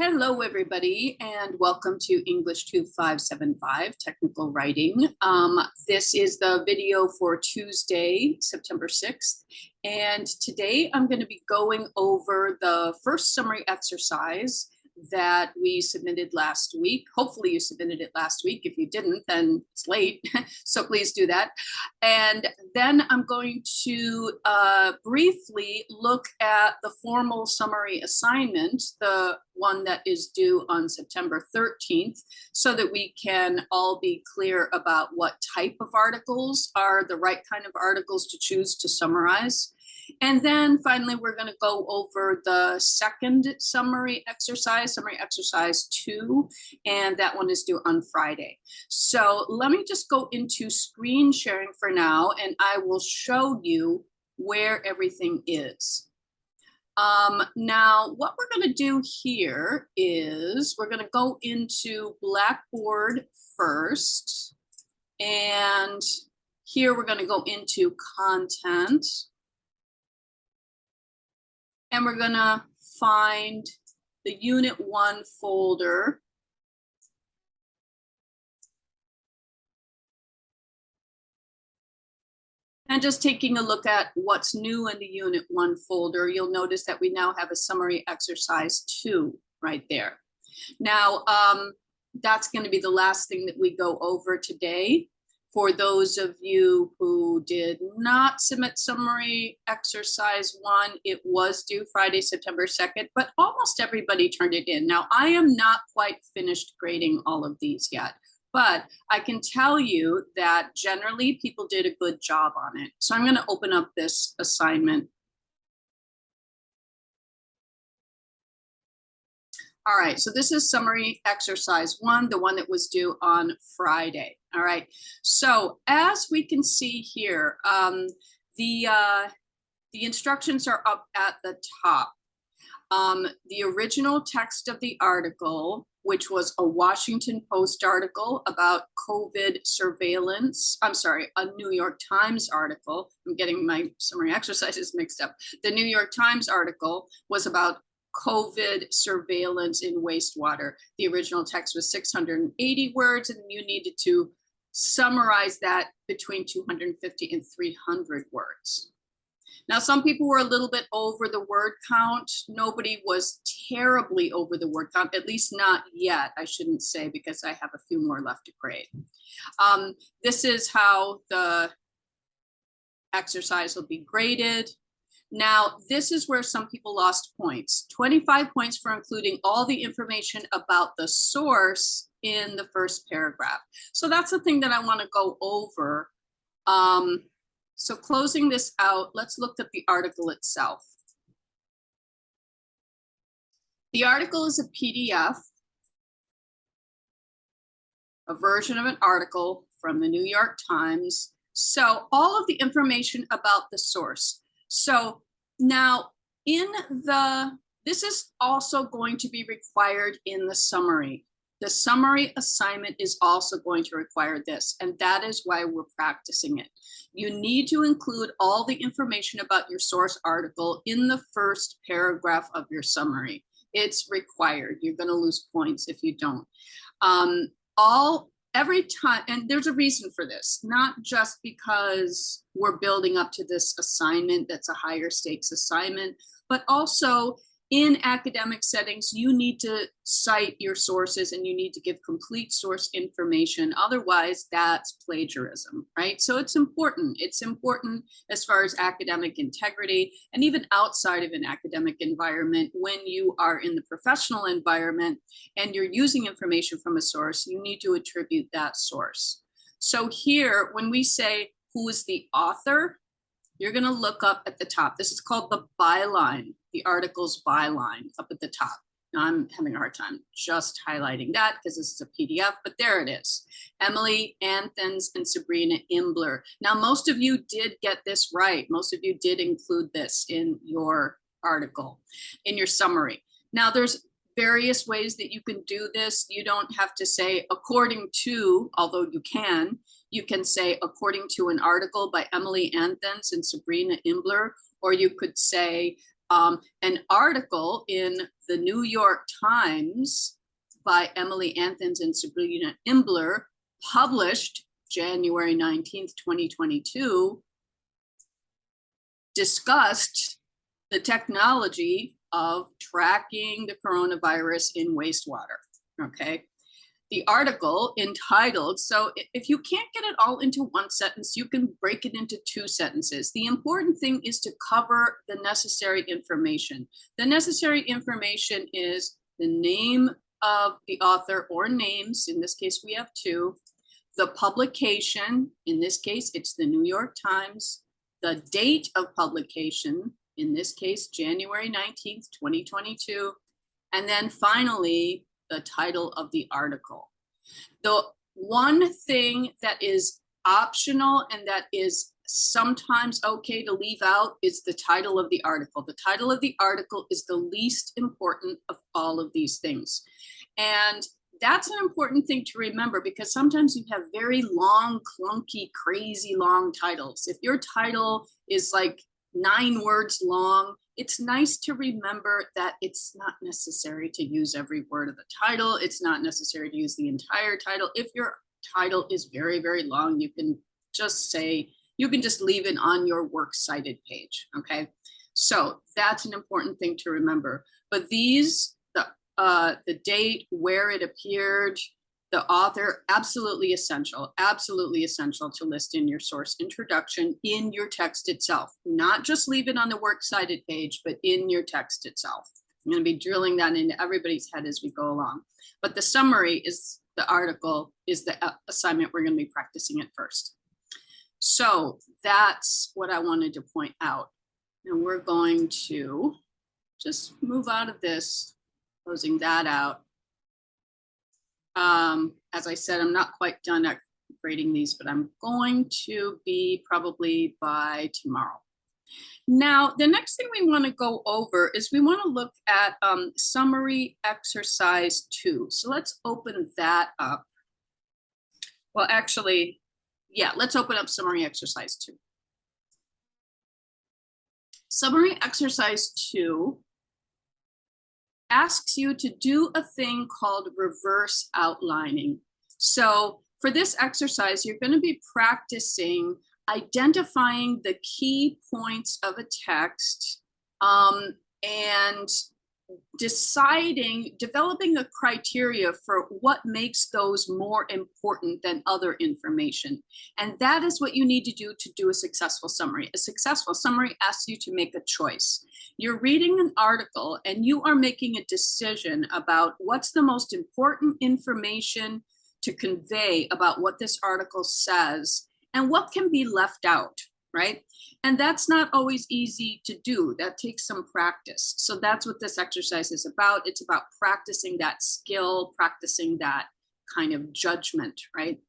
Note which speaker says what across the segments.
Speaker 1: Hello, everybody, and welcome to English 2575 Technical Writing. This is the video for Tuesday, September 6th, and today I'm going to be going over the first summary exercise that we submitted last week. Hopefully you submitted it last week. If you didn't, then it's late, so please do that. And then I'm going to briefly look at the formal summary assignment, the one that is due on September 13th, so that we can all be clear about what type of articles are the right kind of articles to choose to summarize. And then finally, we're going to go over the second summary exercise 2, and that one is due on Friday. So let me just go into screen sharing for now, and I will show you where everything is. Now, what we're going to do here is we're going to go into Blackboard first, and here we're going to go into content. And we're going to find the Unit 1 folder. And just taking a look at what's new in the Unit 1 folder, you'll notice that we now have a summary exercise 2 right there. Now, that's going to be the last thing that we go over today. For those of you who did not submit summary exercise 1, it was due Friday, September 2nd, but almost everybody turned it in. Now, I am not quite finished grading all of these yet, but I can tell you that generally people did a good job on it. So I'm going to open up this assignment. All right, so this is summary exercise 1, the one that was due on Friday. All right, so as we can see here, the instructions are up at the top. The original text of the article, which was a Washington Post article about COVID surveillance, a New York Times article. I'm getting my summary exercises mixed up. The New York Times article was about COVID surveillance in wastewater. The original text was 680 words, and you needed to summarize that between 250 and 300 words. Now, some people were a little bit over the word count. Nobody was terribly over the word count, at least not yet, I shouldn't say, because I have a few more left to grade. This is how the exercise will be graded. Now, this is where some people lost points. 25 points for including all the information about the source in the first paragraph. So that's the thing that I want to go over. So closing this out, let's look at the article itself. The article is a PDF, a version of an article from the New York Times. So all of the information about the source. So now this is also going to be required in the summary. The summary assignment is also going to require this, and that is why we're practicing it. You need to include all the information about your source article in the first paragraph of your summary. It's required. You're going to lose points if you don't. Every time, and there's a reason for this, not just because we're building up to this assignment that's a higher stakes assignment, but also in academic settings, you need to cite your sources and you need to give complete source information. Otherwise, that's plagiarism, right? So it's important. It's important as far as academic integrity, and even outside of an academic environment, when you are in the professional environment and you're using information from a source, you need to attribute that source. So here, when we say who is the author, you're going to look up at the top. This is called the byline, the article's byline up at the top. Now I'm having a hard time just highlighting that because this is a PDF, but there it is. Emily Anthens and Sabrina Imbler. Now, most of you did get this right. Most of you did include this in your article, in your summary. Now, there's various ways that you can do this. You don't have to say according to, although you can say according to an article by Emily Anthens and Sabrina Imbler, or you could say an article in the New York Times by Emily Anthons and Sabrina Imbler, published January 19th, 2022, discussed the technology of tracking the coronavirus in wastewater, okay? The article entitled, so if you can't get it all into one sentence, you can break it into two sentences. The important thing is to cover the necessary information. The necessary information is the name of the author or names, in this case we have two, the publication, in this case it's the New York Times, the date of publication, in this case January 19th, 2022, and then finally the title of the article. The one thing that is optional and that is sometimes okay to leave out is the title of the article. The title of the article is the least important of all of these things. And that's an important thing to remember, because sometimes you have very long, clunky, crazy long titles. If your title is like 9 words long, it's nice to remember that it's not necessary to use every word of the title. It's not necessary to use the entire title. If your title is very, very long, you can just say, you can just leave it on your works cited page, okay? So that's an important thing to remember. But these, the date, where it appeared, the author, absolutely essential to list in your source introduction in your text itself. Not just leave it on the works cited page, but in your text itself. I'm going to be drilling that into everybody's head as we go along. But the summary is the article, is the assignment we're going to be practicing at first. So that's what I wanted to point out. And we're going to just move out of this, closing that out. As I said, I'm not quite done at grading these, but I'm going to be probably by tomorrow. Now, the next thing we want to go over is we want to look at summary exercise 2. So let's open that up. Well, actually, yeah, let's open up summary exercise 2. Summary exercise 2 asks you to do a thing called reverse outlining. So for this exercise, you're going to be practicing identifying the key points of a text and developing a criteria for what makes those more important than other information. And that is what you need to do a successful summary. A successful summary asks you to make a choice. You're reading an article and you are making a decision about what's the most important information to convey about what this article says and what can be left out, right? And that's not always easy to do. That takes some practice. So that's what this exercise is about. It's about practicing that skill, practicing that kind of judgment, right?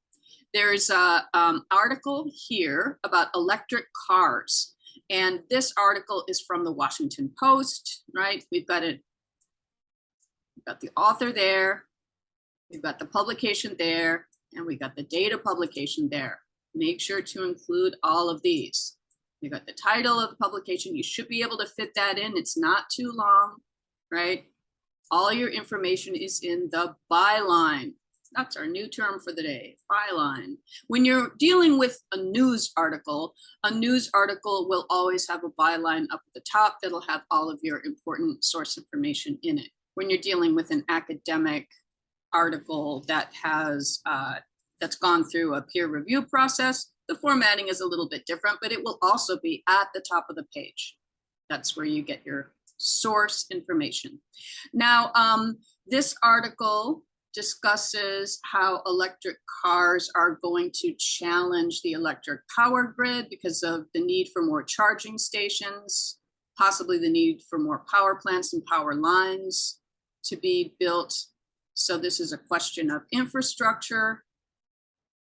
Speaker 1: There's an article here about electric cars. And this article is from the Washington Post, right? We've got the author there, we've got the publication there, and we got the date of publication there. Make sure to include all of these. You got the title of the publication. You should be able to fit that in. It's not too long, right? All your information is in the byline. That's our new term for the day, byline. When you're dealing with a news article will always have a byline up at the top that'll have all of your important source information in it. When you're dealing with an academic article that has that's gone through a peer review process, the formatting is a little bit different, but it will also be at the top of the page. That's where you get your source information. Now, this article discusses how electric cars are going to challenge the electric power grid because of the need for more charging stations, possibly the need for more power plants and power lines to be built. So this is a question of infrastructure.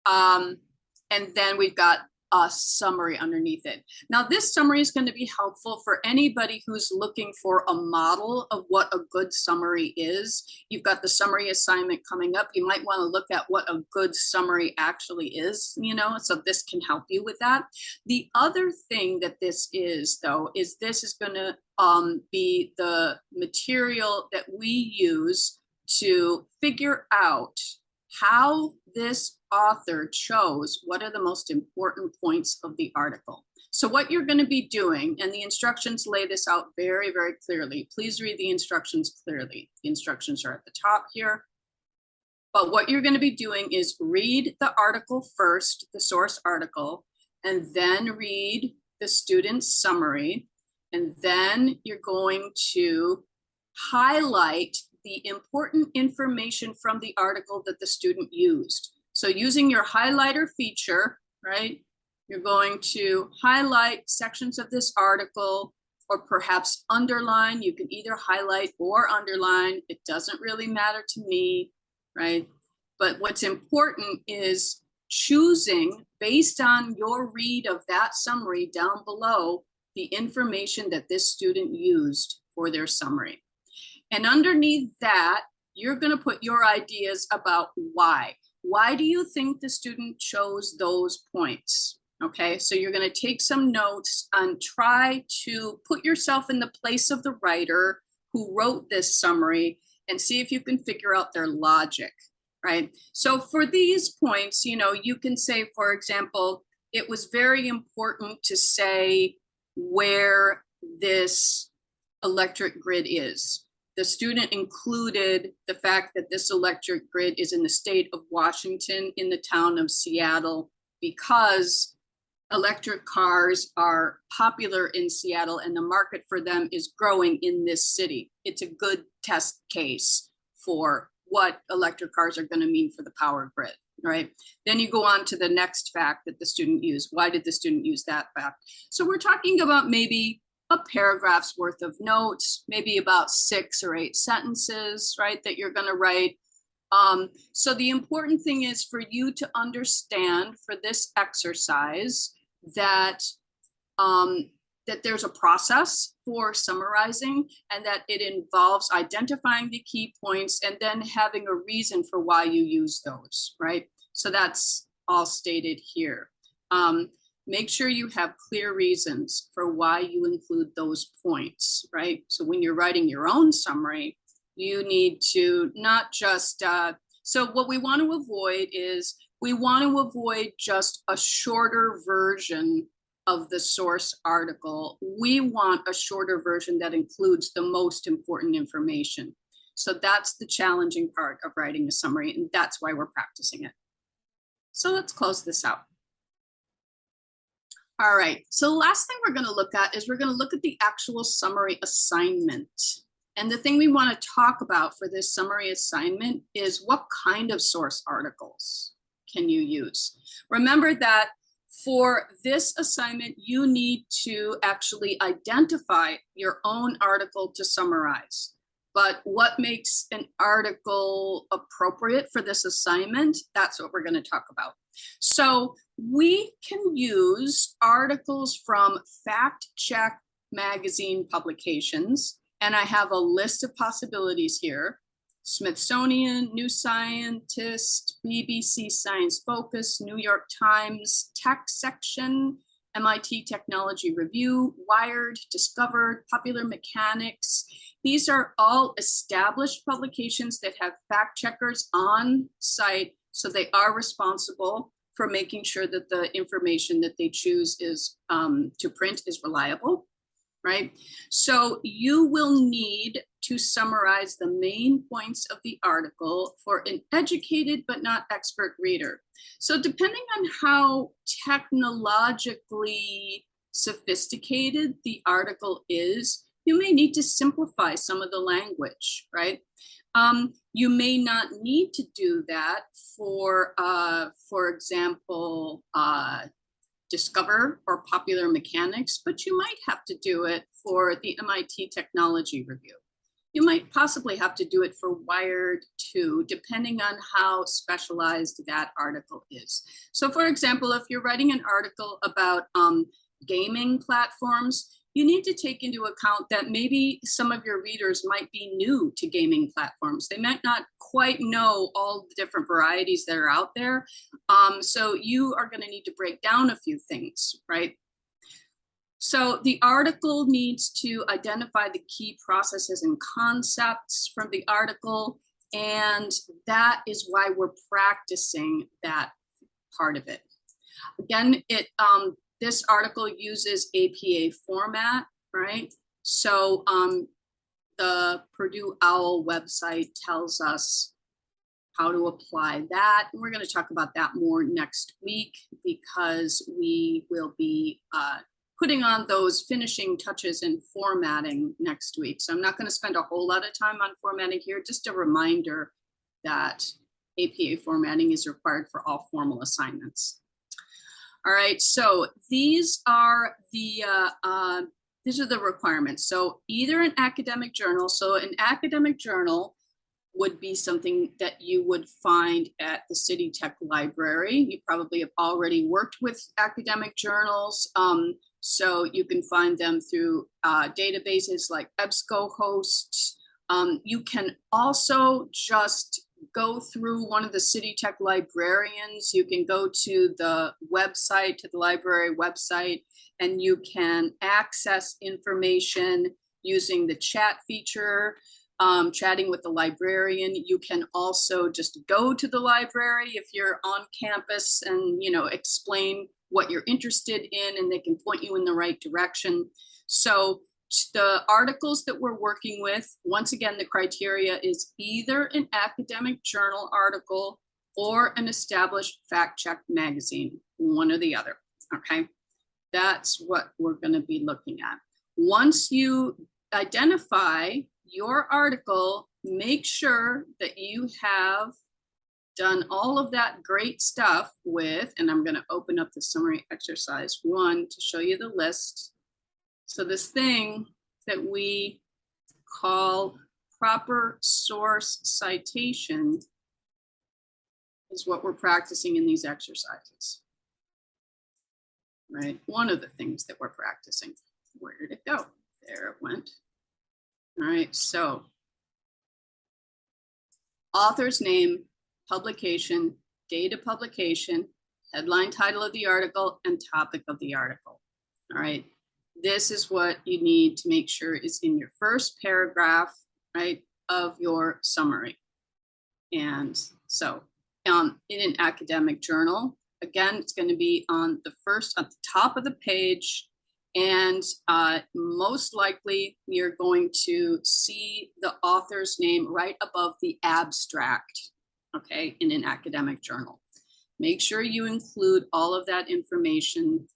Speaker 1: And then we've got a summary underneath it. Now, this summary is going to be helpful for anybody who's looking for a model of what a good summary is. You've got the summary assignment coming up. You might want to look at what a good summary actually is, you know, so this can help you with that. The other thing that this is, though, is this is going to be the material that we use to figure out how this author chose what are the most important points of the article. So what you're going to be doing, and the instructions lay this out very, very clearly. Please read the instructions clearly. The instructions are at the top here. But what you're going to be doing is read the article first, the source article, and then read the student's summary. And then you're going to highlight the important information from the article that the student used. So using your highlighter feature, right, you're going to highlight sections of this article or perhaps underline. You can either highlight or underline. It doesn't really matter to me, right? But what's important is choosing based on your read of that summary down below the information that this student used for their summary. And underneath that, you're going to put your ideas about why. Why do you think the student chose those points? Okay, so you're going to take some notes and try to put yourself in the place of the writer who wrote this summary and see if you can figure out their logic, right? So for these points, you know, you can say, for example, it was very important to say where this electric grid is. The student included the fact that this electric grid is in the state of Washington in the town of Seattle because electric cars are popular in Seattle and the market for them is growing in this city. It's a good test case for what electric cars are going to mean for the power grid, right? Then you go on to the next fact that the student used. Why did the student use that fact? So we're talking about maybe a paragraph's worth of notes, maybe about 6 or 8 sentences, right, that you're going to write. So the important thing is for you to understand for this exercise that, that there's a process for summarizing and that it involves identifying the key points and then having a reason for why you use those, right? So that's all stated here. Make sure you have clear reasons for why you include those points, right? So when you're writing your own summary, you need to not just, so what we want to avoid is we want to avoid just a shorter version of the source article. We want a shorter version that includes the most important information. So that's the challenging part of writing a summary, and that's why we're practicing it. So let's close this out. All right, so the last thing we're going to look at is we're going to look at the actual summary assignment. And the thing we want to talk about for this summary assignment is what kind of source articles can you use? Remember that for this assignment, you need to actually identify your own article to summarize. But what makes an article appropriate for this assignment? That's what we're going to talk about. So we can use articles from Fact Check magazine publications, and I have a list of possibilities here. Smithsonian, New Scientist, BBC Science Focus, New York Times, Tech Section, MIT Technology Review, Wired, Discovered, Popular Mechanics. These are all established publications that have fact checkers on site, so they are responsible for making sure that the information that they choose is to print is reliable, right? So you will need to summarize the main points of the article for an educated but not expert reader. So depending on how technologically sophisticated the article is, you may need to simplify some of the language, right? You may not need to do that for example, Discover or Popular Mechanics, but you might have to do it for the MIT Technology Review. You might possibly have to do it for Wired too, depending on how specialized that article is. So for example, if you're writing an article about gaming platforms, you need to take into account that maybe some of your readers might be new to gaming platforms. They might not quite know all the different varieties that are out there. So you are going to need to break down a few things, right? So the article needs to identify the key processes and concepts from the article, and that is why we're practicing that part of it. Again, this article uses APA format, right? So the Purdue OWL website tells us how to apply that. And we're going to talk about that more next week, because we will be putting on those finishing touches and formatting next week. So I'm not going to spend a whole lot of time on formatting here. Just a reminder that APA formatting is required for all formal assignments. All right, so these are the requirements. So either an academic journal. So an academic journal would be something that you would find at the City Tech Library. You probably have already worked with academic journals. So you can find them through databases like EBSCOhost. You can also just go through one of the City Tech librarians. You can go to the website, to the library website, and you can access information using the chat feature, chatting with the librarian. You can also just go to the library if you're on campus and, you know, explain what you're interested in, and they can point you in the right direction. So the articles that we're working with, once again, the criteria is either an academic journal article or an established fact-check magazine, one or the other, okay? That's what we're gonna be looking at. Once you identify your article, make sure that you have done all of that great stuff with, and I'm going to open up the summary exercise 1 to show you the list. So this thing that we call proper source citation is what we're practicing in these exercises, right? One of the things that we're practicing. Where did it go? There it went. All right, so author's name, publication, date of publication, headline title of the article, and topic of the article. All right, this is what you need to make sure is in your first paragraph, right, of your summary. And so in an academic journal, again, it's going to be on the first, at the top of the page, and most likely you're going to see the author's name right above the abstract, okay, in an academic journal. Make sure you include all of that information.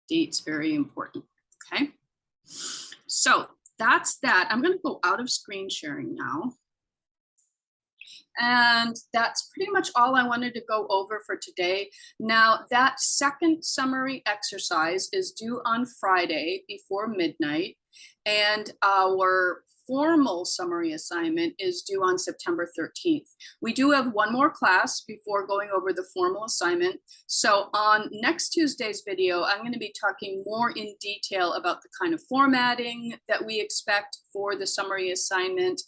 Speaker 1: Date's very important, okay? So that's that. I'm going to go out of screen sharing now. And that's pretty much all I wanted to go over for today. Now, that second summary exercise is due on Friday before midnight, and our formal summary assignment is due on September 13th. We do have one more class before going over the formal assignment. So on next Tuesday's video, I'm going to be talking more in detail about the kind of formatting that we expect for the summary assignment,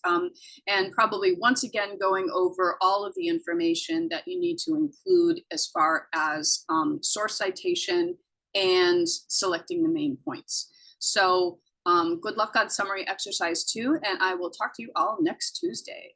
Speaker 1: and probably once again going over all of the information that you need to include as far as source citation and selecting the main points. So good luck on summary exercise 2, and I will talk to you all next Tuesday.